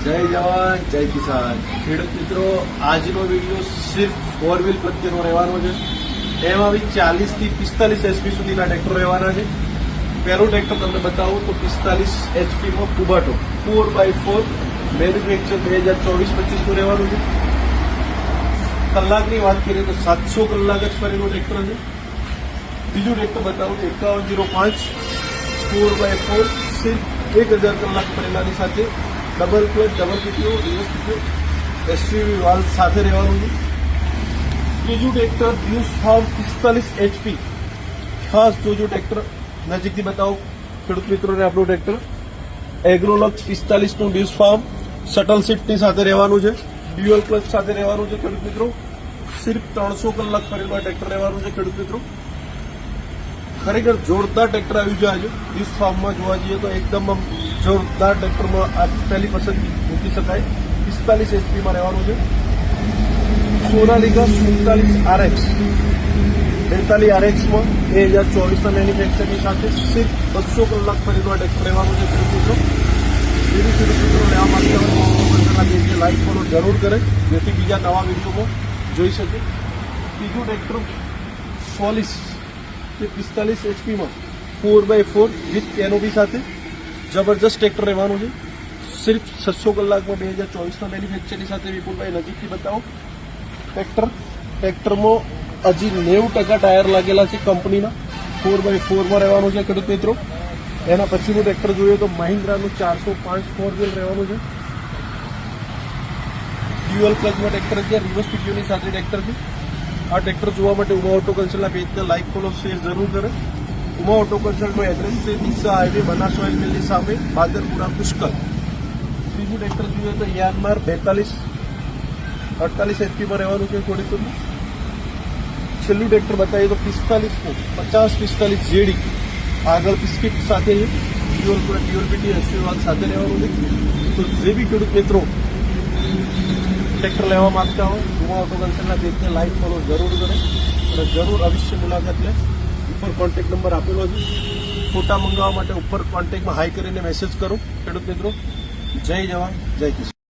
જય જવાન જય કિસાન ખેડૂત મિત્રો, આજનો વિડીયો સિર્ફ 4 વ્હીલ પ્રત્યેનો રહેવાનો છે. એમાં બી 40 થી 45 એચપી સુધીના ટ્રેક્ટર રહેવાના છે. પહેલું ટ્રેક્ટર તમને બતાવું તો 45 એચપીમાં કુબાટો 4x4 મેન્યુફેક્ચર 2024-25 નું રહેવાનું છે. કલાકની વાત કરીએ તો 700 કલાક જ ફરેલું ટ્રેક્ટર છે. બીજું ટ્રેક્ટર બતાવું તો 5105 4x4 સિર્ફ 1000 કલાક ફરેલાની સાથે double clutch, double PTO, reverse PTO, SUV valve સાથે રહેવાનું છે. ત્રીજું ટ્રેક્ટર બ્યુસ ફાર્મ 45 એચપી. ખાસ જોજો ટ્રેક્ટર, નજીકથી બતાવો ખેડૂત મિત્રોને. આપણું ટ્રેક્ટર એગ્રોલક્સ 45 નું બ્યુસ ફાર્મ શટલ સીટની સાથે રહેવાનું છે. ડ્યુઅલ ક્લચ સાથે રહેવાનું છે ખેડૂત મિત્રો. સિર્ફ 300 કલાક ફરેલું આ ટ્રેક્ટર રહેવાનું છે ખેડૂત મિત્રો. ખરેખર જોરદાર ટ્રેક્ટર આવ્યું છે આજે. બ્યુસ ફાર્મમાં જોવા જઈએ તો એકદમ જોરદાર ટ્રેક્ટરમાં આ પહેલી પસંદગી મૂકી શકાય. 45 એચપીમાં રહેવાનું છે. સોનાલિકા 47 RX 42 RXમાં 2024ના મેન્યુફેક્ચરની સાથે સિર્ફ 200 કલાક ફરેલું આ ટ્રેક્ટર રહેવાનું છે ખેડૂત મિત્રો. જેવી ખેડૂત મિત્રો લેવા માંગતા હોય લાઈક ફોલો જરૂર કરે, જેથી બીજા નવા વિડીયોમાં જોઈ શકે. ત્રીજું ટ્રેક્ટર સોલિસ 45 એચપીમાં 4x4 વિથ કેનોપી સાથે જબરજસ્ત ટ્રેક્ટર રહેવાનું છે. સિર્ફ 600 કલાકમાં 2024ના મેન્યુફેક્ચરની સાથે વિપુલભાઈ નજીકથી બતાવો. ટ્રેક્ટરમાં હજી 90% ટાયર લાગેલા છે કંપનીના. 4x4માં રહેવાનું છે ખેડૂત મિત્રો. એના પછીનું ટ્રેક્ટર જોઈએ તો મહિન્દ્રાનું 405 4 વ્હીલ રહેવાનું છે. ડ્યુઅલ ક્લચમાં ટ્રેક્ટર છે. રિવર્સ પીટીઓની સાથે ટ્રેક્ટર છે. આ ટ્રેક્ટર જોવા માટે ઉમા ઓટો કન્સલ્ટના પેજને લાઈક ફોલો શેર જરૂર કરે. ઉમા ઓટો કન્સલ્ટનું એડ્રેસ છે ડીસા હાઈવે બનાસ ઓઇલ મિલની સામે, બાદરપુરા, પુષ્કર. ત્રીજું ટ્રેક્ટર જોઈએ તો યાનમાર 48 એચપીમાં રહેવાનું છે થોડી. છેલ્લું ટ્રેક્ટર બતાવીએ તો 50-45 જેડી આગળ બિસ્કિટ સાથે છે. ડ્યુઅલ પીટી એસયુવી સાથે રહેવાનું છે. તો જે બી ખેડૂત મિત્રો ટ્રેક્ટર લેવા માંગતા હોય ઉમા ઓટો કન્સલ્ટના પેજને લાઈક ફોલો જરૂર કરે અને જરૂર અવશ્ય મુલાકાત લે. ઉપર કોન્ટેક્ટ નંબર આપેલો છે. ફોટા મંગાવવા માટે ઉપર કોન્ટેક્ટમાં હાઈ કરીને મેસેજ કરો ખેડૂત મિત્રો. જય જવાન જય કિસાન.